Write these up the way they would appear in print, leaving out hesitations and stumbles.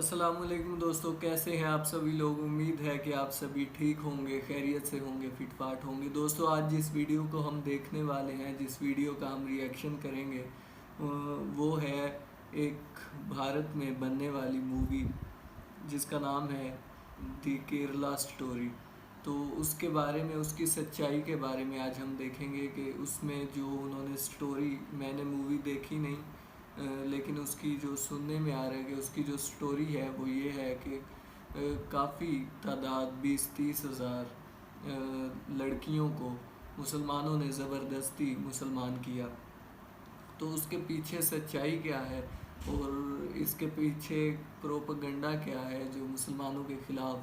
अस्सलामुअलैकुम दोस्तों, कैसे हैं आप सभी लोग। उम्मीद है कि आप सभी ठीक होंगे, खैरियत से होंगे, फिटफाट होंगे। दोस्तों, आज जिस वीडियो को हम देखने वाले हैं, जिस वीडियो का हम रिएक्शन करेंगे, वो है एक भारत में बनने वाली मूवी जिसका नाम है दी केरला स्टोरी। तो उसके बारे में, उसकी सच्चाई के बारे में आज हम देखेंगे कि उसमें जो उन्होंने स्टोरी, मैंने मूवी देखी नहीं, लेकिन उसकी जो सुनने में आ रहा है कि उसकी जो स्टोरी है वो ये है कि काफ़ी तादाद 20-30 हज़ार लड़कियों को मुसलमानों ने ज़बरदस्ती मुसलमान किया। तो उसके पीछे सच्चाई क्या है और इसके पीछे प्रोपगंडा क्या है जो मुसलमानों के ख़िलाफ़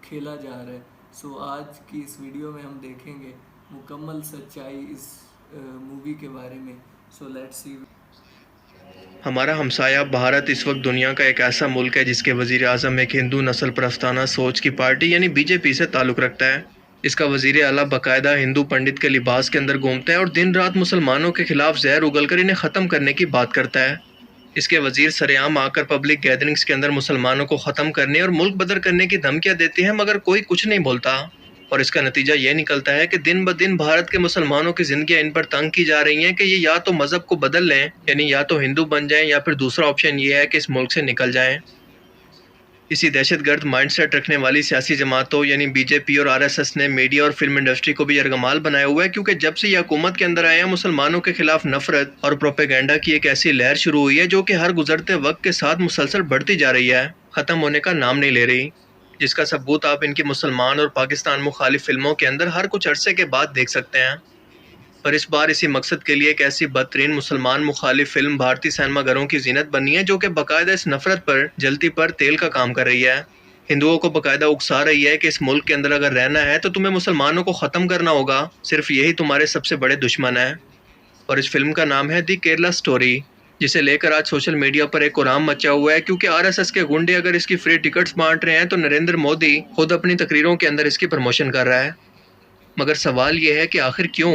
खेला जा रहा है। सो आज की इस वीडियो में हम देखेंगे मुकम्मल सच्चाई इस मूवी के बारे में। So let's see. हमारा हमसाया भारत इस वक्त दुनिया का एक ऐसा मुल्क है जिसके वजीर आज़म एक हिंदू नस्ल परस्ताना सोच की पार्टी यानी बीजेपी से ताल्लुक़ रखता है। इसका वजीर आला बाकायदा हिंदू पंडित के लिबास के अंदर घूमता है और दिन रात मुसलमानों के खिलाफ जहर उगलकर इन्हें ख़त्म करने की बात करता है। इसके वजीर सरेआम आकर पब्लिक गैदरिंग्स के अंदर मुसलमानों को ख़त्म करने और मुल्क बदर करने की धमकियां देते हैं, मगर कोई कुछ नहीं बोलता। और इसका नतीजा ये निकलता है कि दिन ब दिन भारत के मुसलमानों की जिंदगियां इन पर तंग की जा रही हैं कि ये या तो मजहब को बदल लें, यानी या तो हिंदू बन जाएं, या फिर दूसरा ऑप्शन ये है कि इस मुल्क से निकल जाएं। इसी दहशतगर्द माइंडसेट रखने वाली सियासी जमातों यानी बीजेपी और आरएसएस ने मीडिया और फिल्म इंडस्ट्री को भी यरगमाल बनाया हुआ है, क्योंकि जब से ये हुकूमत के अंदर आए हैं मुसलमानों के खिलाफ नफरत और प्रोपेगेंडा की एक ऐसी लहर शुरू हुई है जो कि हर गुजरते वक्त के साथ मुसलसल बढ़ती जा रही है, ख़त्म होने का नाम नहीं ले रही। जिसका सबूत आप इनकी मुसलमान और पाकिस्तान मुखालिफ फिल्मों के अंदर हर कुछ अरसे के बाद देख सकते हैं। पर इस बार इसी मकसद के लिए एक ऐसी बदतरीन मुसलमान मुखालिफ फिल्म भारतीय सिनेमाघरों की जीनत बनी है जो कि बाकायदा इस नफरत पर जलती पर तेल का काम कर रही है। हिंदुओं को बाकायदा उकसा रही है कि इस मुल्क के अंदर अगर रहना है तो तुम्हें मुसलमानों को ख़त्म करना होगा, सिर्फ यही तुम्हारे सबसे बड़े दुश्मन है। और इस फिल्म का नाम है दी केरला स्टोरी, जिसे लेकर आज सोशल मीडिया पर एक कोहराम मचा हुआ है, क्योंकि आरएसएस के गुंडे अगर इसकी फ्री टिकट्स बांट रहे हैं तो नरेंद्र मोदी खुद अपनी तकरीरों के अंदर इसकी प्रमोशन कर रहा है। मगर सवाल यह है कि आखिर क्यों?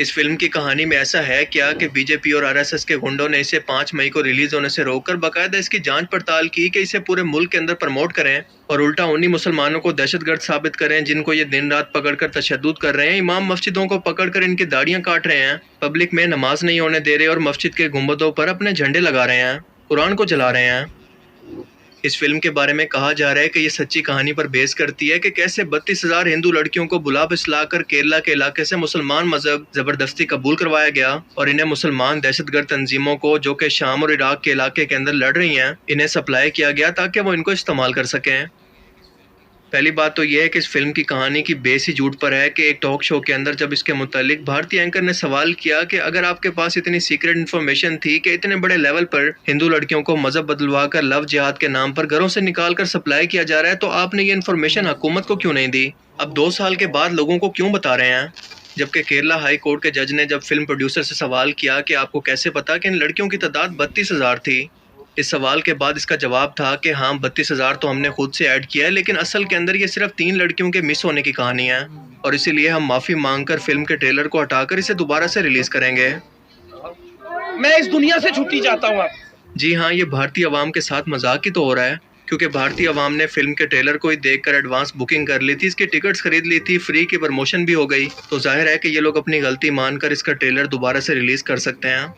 इस फिल्म की कहानी में ऐसा है क्या कि बीजेपी और आरएसएस के गुंडों ने इसे 5 मई को रिलीज होने से रोककर बाकायदा इसकी जांच पड़ताल की कि इसे पूरे मुल्क के अंदर प्रमोट करें और उल्टा उन्हीं मुसलमानों को दहशतगर्द साबित करें जिनको ये दिन रात पकड़कर तशद्दुद कर रहे हैं, इमाम मस्जिदों को पकड़कर इनकी दाढ़ियां काट रहे हैं, पब्लिक में नमाज नहीं होने दे रहे और मस्जिद के गुंबदों पर अपने झंडे लगा रहे हैं, कुरान को जला रहे हैं। इस फिल्म के बारे में कहा जा रहा है कि ये सच्ची कहानी पर बेस करती है कि कैसे 32,000 हिंदू लड़कियों को बुला बिसलाकर केरला के इलाके से मुसलमान मजहब जबरदस्ती कबूल करवाया गया और इन्हें मुसलमान दहशतगर्द तंजीमों को जो कि शाम और इराक के इलाके के अंदर लड़ रही हैं, इन्हें सप्लाई किया गया ताकि वो इनको इस्तेमाल कर सकें। पहली बात तो यह है कि इस फिल्म की कहानी की बेस ही झूठ पर है कि एक टॉक शो के अंदर जब इसके मुतालिक भारतीय एंकर ने सवाल किया कि अगर आपके पास इतनी सीक्रेट इन्फॉर्मेशन थी कि इतने बड़े लेवल पर हिंदू लड़कियों को मजहब बदलवा कर लव जिहाद के नाम पर घरों से निकाल कर सप्लाई किया जा रहा है, तो आपने ये इन्फॉर्मेशन हुकूमत को क्यों नहीं दी? अब 2 साल के बाद लोगों को क्यों बता रहे हैं? जबकि केरला हाई कोर्ट के जज ने जब फिल्म प्रोड्यूसर से सवाल किया कि आपको कैसे पता कि इन लड़कियों की तादाद 32,000 थी, इस सवाल के बाद इसका जवाब था कि हाँ, 32,000 तो हमने खुद से ऐड किया है, लेकिन असल के अंदर ये सिर्फ 3 लड़कियों के मिस होने की कहानी है और इसीलिए हम माफ़ी मांगकर फिल्म के ट्रेलर को हटाकर इसे दोबारा से रिलीज करेंगे। मैं इस दुनिया से छुट्टी चाहता हूँ। जी हाँ, ये भारतीय अवाम के साथ मजाक ही तो हो रहा है, क्योंकि भारतीय अवाम ने फिल्म के ट्रेलर को ही देखकर एडवांस बुकिंग कर ली थी, इसकी टिकट्स खरीद ली थी, फ्री की प्रमोशन भी हो गई, तो जाहिर है कि ये लोग अपनी गलती मानकर इसका ट्रेलर दोबारा से रिलीज कर सकते हैं।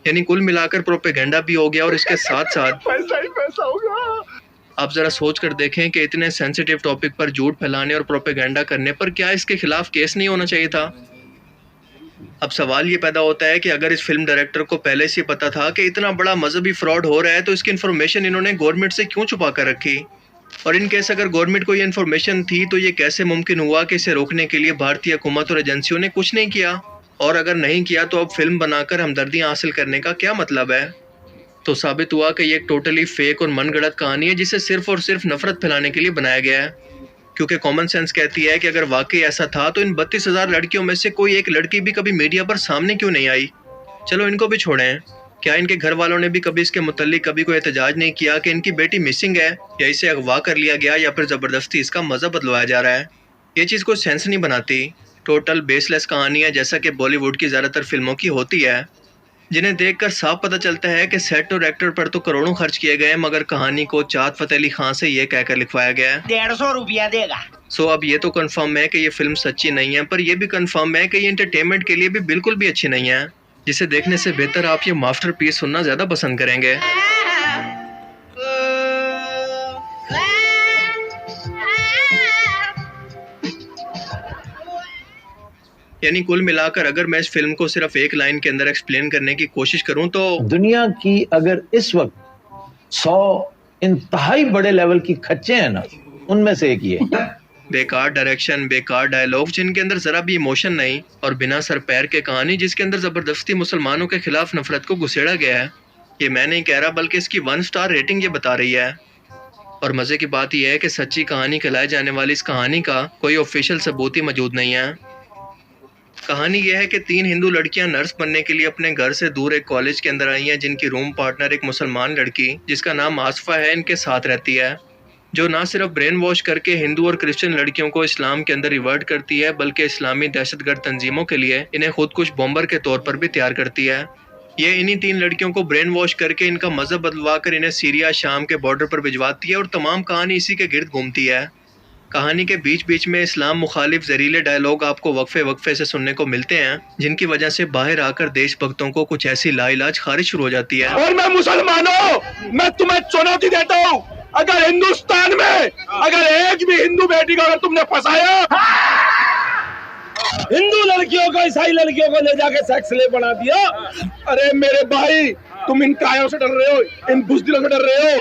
यानी कुल मिलाकर प्रोपेगेंडा भी हो गया और इसके साथ साथ पैसा ही पैसा होगा। आप जरा सोच कर देखें कि इतने सेंसिटिव टॉपिक पर झूठ फैलाने और प्रोपेगेंडा करने पर क्या इसके खिलाफ केस नहीं होना चाहिए था? अब सवाल ये पैदा होता है कि अगर इस फिल्म डायरेक्टर को पहले से पता था कि इतना बड़ा मजहबी फ्रॉड हो रहा है, तो इसकी इन्फॉर्मेशन इन्होंने गवर्नमेंट से क्यों छुपा कर रखी? और इन केस अगर गवर्नमेंट को ये इन्फॉर्मेशन थी तो ये कैसे मुमकिन हुआ कि इसे रोकने के लिए भारतीय हुकूमत और एजेंसियों ने कुछ नहीं किया? और अगर नहीं किया तो अब फिल्म बनाकर हमदर्दियां हासिल करने का क्या मतलब है? तो साबित हुआ कि ये एक टोटली फेक और मनगढ़ंत कहानी है जिसे सिर्फ और सिर्फ नफरत फैलाने के लिए बनाया गया है, क्योंकि कॉमन सेंस कहती है कि अगर वाकई ऐसा था तो इन 32,000 लड़कियों में से कोई एक लड़की भी कभी मीडिया पर सामने क्यों नहीं आई? चलो इनको भी छोड़ें, क्या इनके घर वालों ने भी कभी इसके मुतल्लिक कभी कोई एहतजाज नहीं किया कि इनकी बेटी मिसिंग है या इसे अगवा कर लिया गया या फिर ज़बरदस्ती इसका मज़हब बदलवाया जा रहा है? ये चीज़ कोई सेंस नहीं बनाती, टोटल बेसलेस कहानी है, जैसा कि बॉलीवुड की ज़्यादातर फिल्मों की होती है। जिन्हें देखकर साफ पता चलता है कि सेट और एक्टर पर तो करोड़ों खर्च किए गए मगर कहानी को चाँद फतेह अली खान से ये कहकर लिखवाया गया है 150 रुपया देगा। सो अब ये तो कंफर्म है कि ये फिल्म सच्ची नहीं है, पर ये भी कंफर्म है कि ये एंटरटेनमेंट के लिए भी बिल्कुल भी अच्छी नहीं है, जिसे देखने से बेहतर आप ये मास्टरपीस सुनना ज़्यादा पसंद करेंगे। यानी कुल मिलाकर अगर मैं इस फिल्म को सिर्फ एक लाइन के अंदर एक्सप्लेन करने की कोशिश करूं तो दुनिया की अगर इस वक्त 100 इंतहाई बड़े लेवल की खच्चे हैं ना, उनमें से एक ये बेकार डायरेक्शन, बेकार डायलॉग जिनके अंदर जरा भी इमोशन नहीं और बिना सर पैर के कहानी जिसके अंदर जबरदस्ती मुसलमानों के खिलाफ नफरत को घुसेड़ा गया है। ये मैं नहीं कह रहा बल्कि इसकी 1 स्टार रेटिंग ये बता रही है। और मजे की बात यह है कि सच्ची कहानी कहलाई जाने वाली इस कहानी का कोई ऑफिशियल सबूत ही मौजूद नहीं है। कहानी यह है कि 3 हिंदू लड़कियां नर्स बनने के लिए अपने घर से दूर एक कॉलेज के अंदर आई हैं, जिनकी रूम पार्टनर एक मुसलमान लड़की जिसका नाम आसफा है इनके साथ रहती है, जो ना सिर्फ ब्रेन वॉश करके हिंदू और क्रिश्चियन लड़कियों को इस्लाम के अंदर रिवर्ट करती है बल्कि इस्लामी दहशतगर्द तंजीमों के लिए इन्हें खुद कुछ बॉम्बर के तौर पर भी तैयार करती है। ये इन्हीं 3 लड़कियों को ब्रेन वॉश करके इनका मजहब बदलवा कर इन्हें सीरिया शाम के बॉर्डर पर भिजवाती है और तमाम कहानी इसी के गिर्द घूमती है। कहानी के बीच बीच में इस्लाम मुखालिफ जहरीले डायलॉग आपको वक्फे वक्फे से सुनने को मिलते हैं, जिनकी वजह से बाहर आकर देशभक्तों को कुछ ऐसी लाइलाज खारिश शुरू हो जाती है। और मैं मुसलमानों, मैं तुम्हें चुनौती देता हूँ, अगर हिंदुस्तान में अगर एक भी हिंदू बेटी को अगर तुमने फंसाया, हिंदू लड़कियों को ईसाई लड़कियों को ले जाके सेक्स ले बना दिया, अरे मेरे भाई तुम इन कायों से डर रहे हो, इन बुज़दिलों से डर रहे हो।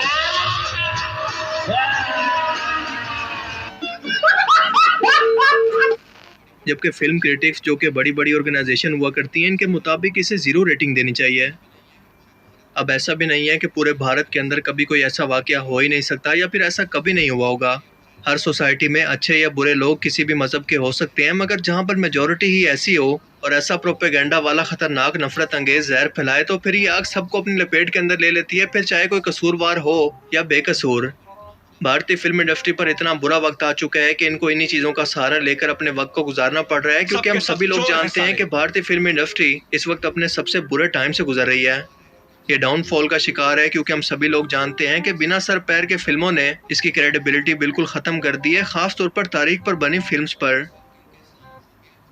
जबकि फिल्म क्रिटिक्स जो कि बड़ी बड़ी ऑर्गेनाइजेशन हुआ करती हैं, इनके मुताबिक इसे 0 रेटिंग देनी चाहिए। अब ऐसा भी नहीं है कि पूरे भारत के अंदर कभी कोई ऐसा वाकया हो ही नहीं सकता या फिर ऐसा कभी नहीं हुआ होगा। हर सोसाइटी में अच्छे या बुरे लोग किसी भी मजहब के हो सकते हैं, मगर जहाँ पर मेजॉरिटी ही ऐसी हो और ऐसा प्रोपेगेंडा वाला खतरनाक नफरत अंगेज जहर फैलाए तो फिर ये आग सबको अपनी लपेट के अंदर ले लेती है, फिर चाहे कोई कसूरवार हो या बेकसूर। भारतीय फिल्म इंडस्ट्री पर इतना बुरा वक्त आ चुका है कि इनको इन्हीं चीज़ों का सहारा लेकर अपने वक्त को गुजारना पड़ रहा है, क्योंकि हम सभी लोग जानते हैं कि भारतीय फिल्म इंडस्ट्री इस वक्त अपने सबसे बुरे टाइम से गुजर रही है। ये डाउनफॉल का शिकार है क्योंकि हम सभी लोग जानते हैं कि बिना सर पैर के फिल्मों ने इसकी क्रेडिबिलिटी बिल्कुल ख़त्म कर दी है, ख़ास तौर पर तारीख पर बनी फिल्म्स पर।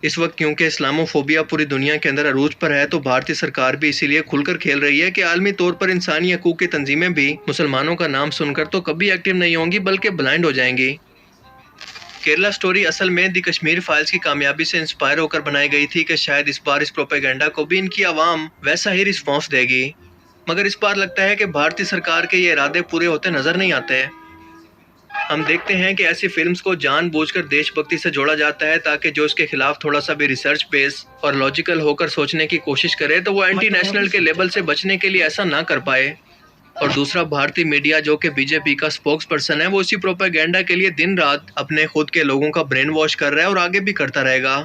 इस वक्त क्योंकि इस्लामोफोबिया पूरी दुनिया के अंदर अरूज पर है, तो भारतीय सरकार भी इसीलिए खुलकर खेल रही है कि आलमी तौर पर इंसानी हकूक़ की तंजीमें भी मुसलमानों का नाम सुनकर तो कभी एक्टिव नहीं होंगी बल्कि ब्लाइंड हो जाएंगी। केरला स्टोरी असल में द कश्मीर फाइल्स की कामयाबी से इंस्पायर होकर बनाई गई थी कि शायद इस बार इस प्रोपेगेंडा को भी इनकी आवाम वैसा ही रिस्पॉन्स देगी, मगर इस बार लगता है कि भारतीय सरकार के ये इरादे पूरे होते नजर नहीं आते। हम देखते हैं कि ऐसी फिल्म्स को जानबूझकर देशभक्ति से जोड़ा जाता है ताकि जो इसके खिलाफ थोड़ा सा भी रिसर्च बेस और लॉजिकल होकर सोचने की कोशिश करे तो वो एंटी नेशनल के लेबल से बचने के लिए ऐसा ना कर पाए। और दूसरा, भारतीय मीडिया जो कि बीजेपी का स्पोक्स पर्सन है, वो इसी प्रोपेगेंडा के लिए दिन रात अपने खुद के लोगों का ब्रेन वॉश कर रहा है और आगे भी करता रहेगा।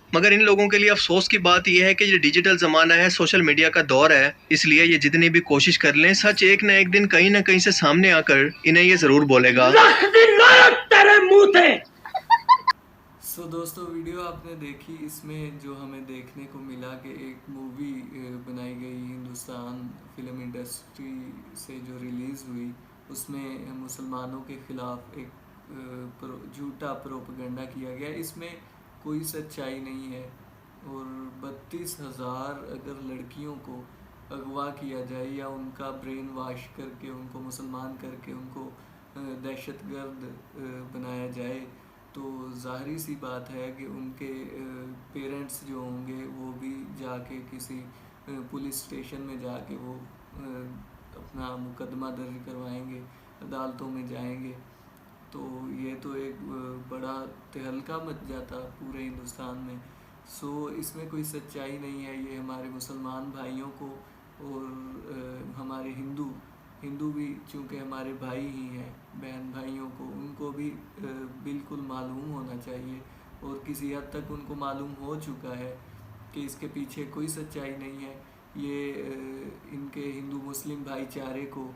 मगर इन लोगों के लिए अफसोस की बात यह है कि ये डिजिटल ज़माना है, सोशल मीडिया का दौर है, इसलिए ये जितनी भी कोशिश कर लें, सच एक न एक दिन कहीं ना कहीं से सामने आकर इन्हें ये ज़रूर बोलेगा। सो दोस्तों, वीडियो आपने देखी, इसमें जो हमें देखने को मिला कि एक मूवी बनाई गई हिंदुस्तान फिल्म इंडस्ट्री से जो रिलीज़ हुई, उसमें मुसलमानों के ख़िलाफ़ एक झूठा प्रोपेगेंडा किया गया। इसमें कोई सच्चाई नहीं है और 32,000 अगर लड़कियों को अगवा किया जाए या उनका ब्रेन वॉश करके उनको मुसलमान करके उनको दहशतगर्द बनाया जाए, तो ज़ाहिर सी बात है कि उनके पेरेंट्स जो होंगे वो भी जाके किसी पुलिस स्टेशन में जाके वो अपना मुकदमा दर्ज करवाएंगे, अदालतों में जाएंगे। तो ये तो एक बड़ा तहलका मच जाता पूरे हिंदुस्तान में। सो इसमें कोई सच्चाई नहीं है। ये हमारे मुसलमान भाइयों को और हमारे हिंदू भी चूँकि हमारे भाई ही हैं, बहन भाइयों को, उनको भी बिल्कुल मालूम होना चाहिए और किसी हद तक उनको मालूम हो चुका है कि इसके पीछे कोई सच्चाई नहीं है। ये इनके हिंदू मुस्लिम भाईचारे को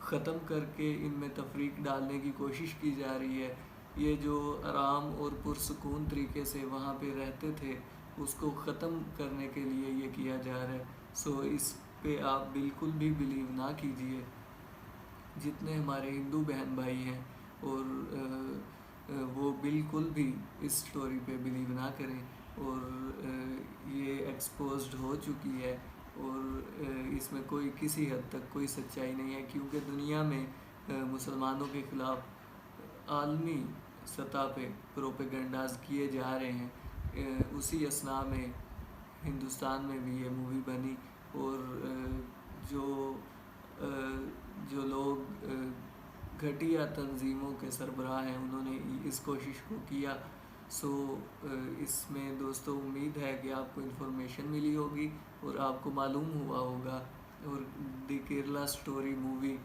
ख़त्म करके इनमें तफरीक डालने की कोशिश की जा रही है। ये जो आराम और पुरसकून तरीके से वहाँ पे रहते थे, उसको ख़त्म करने के लिए ये किया जा रहा है। सो इस पे आप बिल्कुल भी बिलीव ना कीजिए। जितने हमारे हिंदू बहन भाई हैं और वो बिल्कुल भी इस स्टोरी पे बिलीव ना करें। और ये एक्सपोज्ड हो चुकी है और इसमें कोई किसी हद तक कोई सच्चाई नहीं है, क्योंकि दुनिया में मुसलमानों के ख़िलाफ़ आलमी सतह पे प्रोपेगेंडाज किए जा रहे हैं। उसी असना में हिंदुस्तान में भी ये मूवी बनी और जो लोग घटिया तंजीमों के सरबराह हैं उन्होंने इस कोशिश को किया। सो इसमें दोस्तों उम्मीद है कि आपको इन्फॉर्मेशन मिली होगी और आपको मालूम हुआ होगा और द केरला स्टोरी मूवी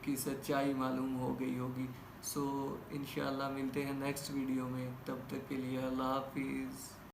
की सच्चाई मालूम हो गई होगी। सो इंशाल्लाह मिलते हैं नेक्स्ट वीडियो में, तब तक के लिए अल्लाह हाफिज़।